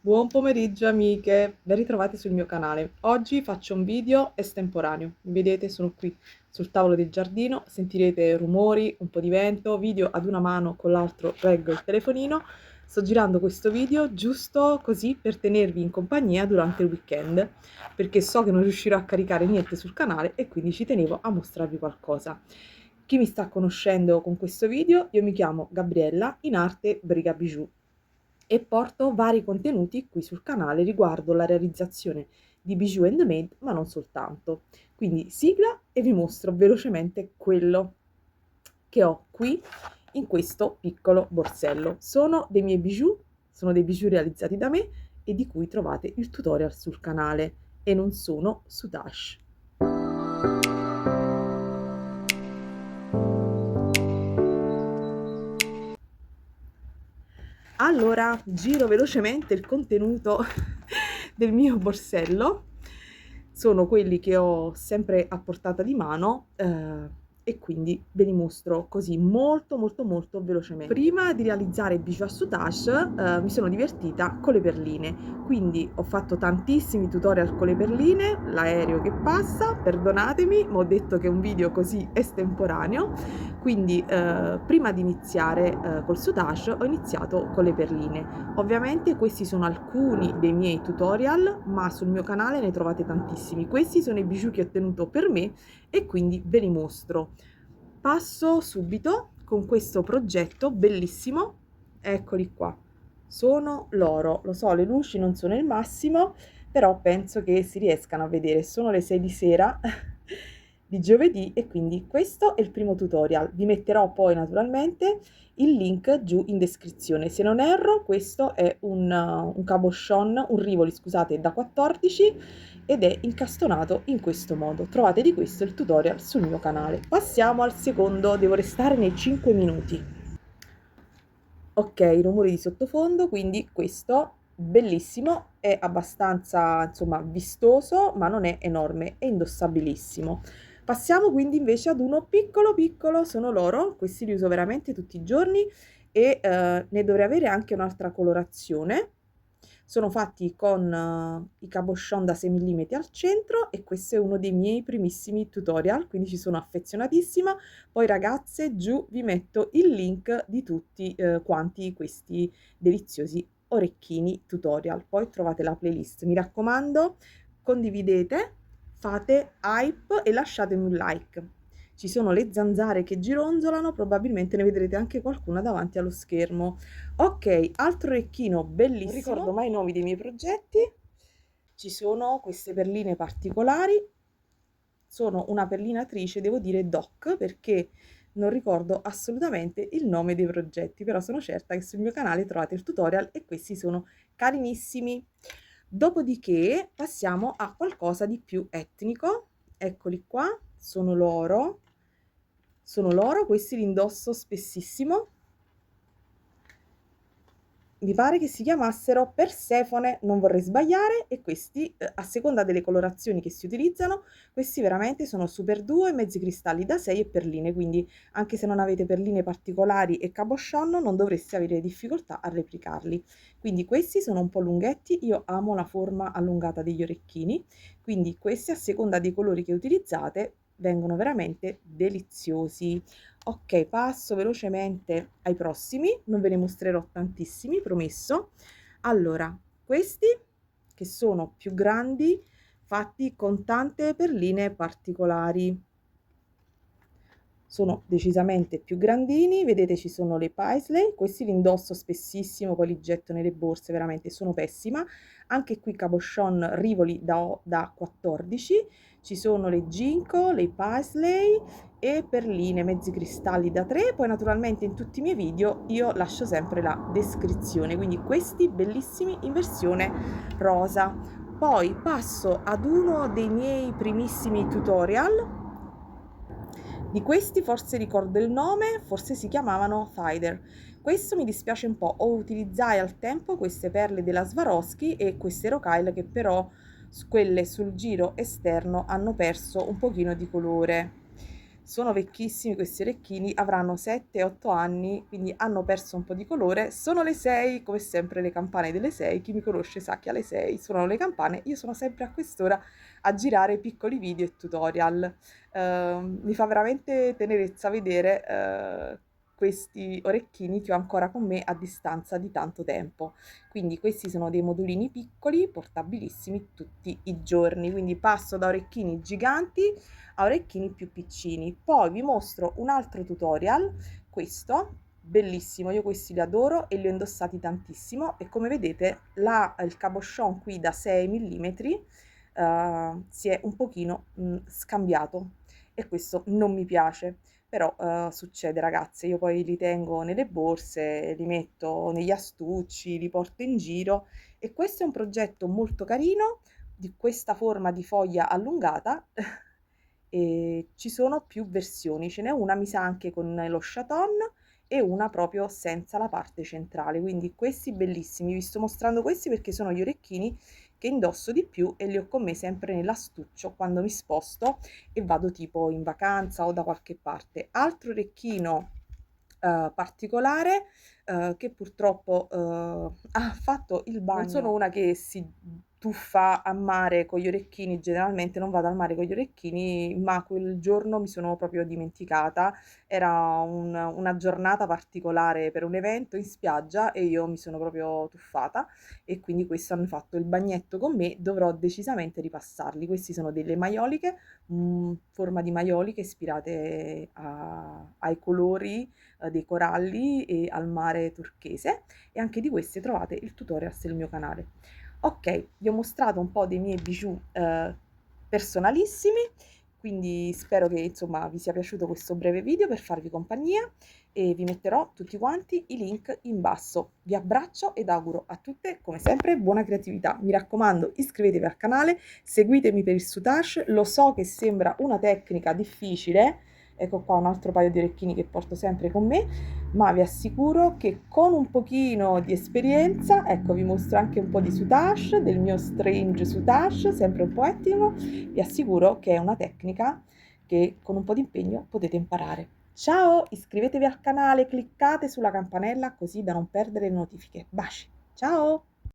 Buon pomeriggio amiche, ben ritrovate sul mio canale. Oggi faccio un video estemporaneo. Mi vedete, sono qui sul tavolo del giardino, sentirete rumori, un po' di vento, video ad una mano, con l'altro reggo il telefonino. Sto girando questo video giusto così per tenervi in compagnia durante il weekend, perché so che non riuscirò a caricare niente sul canale e quindi ci tenevo a mostrarvi qualcosa. Chi mi sta conoscendo con questo video, io mi chiamo Gabriella, in arte Briga Bijou, e porto vari contenuti qui sul canale riguardo la realizzazione di bijou handmade, ma non soltanto. Quindi sigla e vi mostro velocemente quello che ho qui in questo piccolo borsello. Sono dei miei bijou, sono dei bijou realizzati da me e di cui trovate il tutorial sul canale, e non sono su Dash. Allora, giro velocemente il contenuto del mio borsello. Sono quelli che ho sempre a portata di mano, e quindi ve li mostro così molto velocemente. Prima di realizzare il bijou à soutage, mi sono divertita con le perline, quindi ho fatto tantissimi tutorial con le perline, l'aereo che passa, perdonatemi, ma ho detto che è un video così estemporaneo. Quindi prima di iniziare col soutage ho iniziato con le perline. Ovviamente questi sono alcuni dei miei tutorial, ma sul mio canale ne trovate tantissimi. Questi sono i bijou che ho ottenuto per me e quindi ve li mostro. Passo subito con questo progetto bellissimo. Eccoli qua, sono l'oro. Lo so, le luci non sono il massimo, però penso che si riescano a vedere. Sono le 6 di sera di giovedì e quindi questo è il primo tutorial. Vi metterò poi naturalmente il link giù in descrizione. Se non erro, questo è un cabochon, un Rivoli, scusate, da 14, ed è incastonato in questo modo. Trovate di questo il tutorial sul mio canale. Passiamo al secondo, devo restare nei 5 minuti. Ok, rumori di sottofondo, quindi questo bellissimo, è abbastanza insomma vistoso, ma non è enorme, è indossabilissimo. Passiamo quindi invece ad uno piccolo, sono l'oro, questi li uso veramente tutti i giorni e ne dovrei avere anche un'altra colorazione. Sono fatti con i cabochon da 6 mm al centro e questo è uno dei miei primissimi tutorial, quindi ci sono affezionatissima. Poi ragazze, giù vi metto il link di tutti quanti questi deliziosi orecchini tutorial. Poi trovate la playlist. Mi raccomando, condividete, fate hype e lasciatemi un like. Ci sono le zanzare che gironzolano, probabilmente ne vedrete anche qualcuna davanti allo schermo. Ok, altro orecchino bellissimo. Non ricordo mai i nomi dei miei progetti. Ci sono queste perline particolari. Sono una perlinatrice, devo dire doc, perché non ricordo assolutamente il nome dei progetti, però sono certa che sul mio canale trovate il tutorial e questi sono carinissimi. Dopodiché passiamo a qualcosa di più etnico. Eccoli qua, sono l'oro, questi li indosso spessissimo. Mi pare che si chiamassero Persefone, non vorrei sbagliare, e questi a seconda delle colorazioni che si utilizzano, questi veramente sono super duo e mezzi cristalli da 6 e perline, quindi anche se non avete perline particolari e cabochon non dovreste avere difficoltà a replicarli. Quindi questi sono un po' lunghetti, io amo la forma allungata degli orecchini, quindi questi a seconda dei colori che utilizzate vengono veramente deliziosi. Ok, passo velocemente ai prossimi, non ve ne mostrerò tantissimi, promesso. Allora, questi che sono più grandi, fatti con tante perline particolari. Sono decisamente più grandini, vedete ci sono le paisley, questi li indosso spessissimo, poi li getto nelle borse, veramente sono pessima. Anche qui cabochon Rivoli da 14, ci sono le ginkgo, le paisley e perline mezzi cristalli da 3, poi naturalmente in tutti i miei video io lascio sempre la descrizione, quindi questi bellissimi in versione rosa. Poi passo ad uno dei miei primissimi tutorial. Di questi forse ricordo il nome, forse si chiamavano Fider. Questo mi dispiace un po', utilizzai al tempo queste perle della Swarovski e queste rocaille che però quelle sul giro esterno hanno perso un pochino di colore. sono vecchissimi questi orecchini, avranno 7-8 anni, quindi hanno perso un po' di colore. Sono le 6, come sempre le campane delle 6, chi mi conosce sa che alle 6 suonano le campane, io sono sempre a quest'ora a girare piccoli video e tutorial. Mi fa veramente tenerezza vedere questi orecchini che ho ancora con me a distanza di tanto tempo. Quindi questi sono dei modulini piccoli, portabilissimi tutti i giorni, quindi passo da orecchini giganti a orecchini più piccini. Poi vi mostro un altro tutorial, questo bellissimo, io questi li adoro e li ho indossati tantissimo e come vedete il cabochon qui da 6 mm si è un pochino scambiato e questo non mi piace. Però succede ragazze, io poi li tengo nelle borse, li metto negli astucci, li porto in giro e questo è un progetto molto carino di questa forma di foglia allungata e ci sono più versioni, ce n'è una mi sa anche con lo chaton e una proprio senza la parte centrale, quindi questi bellissimi, vi sto mostrando questi perché sono gli orecchini che indosso di più e li ho con me sempre nell'astuccio quando mi sposto e vado tipo in vacanza o da qualche parte. Altro orecchino particolare che purtroppo ha fatto il bagno. Non sono una che si tuffa a mare con gli orecchini, generalmente non vado al mare con gli orecchini, ma quel giorno mi sono proprio dimenticata. Era una giornata particolare per un evento in spiaggia e io mi sono proprio tuffata e quindi questo hanno fatto il bagnetto con me, dovrò decisamente ripassarli. Questi sono delle maioliche, forma di maioliche ispirate ai colori dei coralli e al mare turchese e anche di queste trovate il tutorial sul mio canale. Ok, vi ho mostrato un po' dei miei bijou personalissimi, quindi spero che insomma vi sia piaciuto questo breve video per farvi compagnia e vi metterò tutti quanti i link in basso. Vi abbraccio ed auguro a tutte come sempre buona creatività. Mi raccomando, iscrivetevi al canale, seguitemi per il soutache, lo so che sembra una tecnica difficile, ecco qua un altro paio di orecchini che porto sempre con me, ma vi assicuro che con un pochino di esperienza, ecco vi mostro anche un po' di soutache, del mio strange soutache, sempre un po' etnico, vi assicuro che è una tecnica che con un po' di impegno potete imparare. Ciao, iscrivetevi al canale, cliccate sulla campanella così da non perdere le notifiche. Baci, ciao!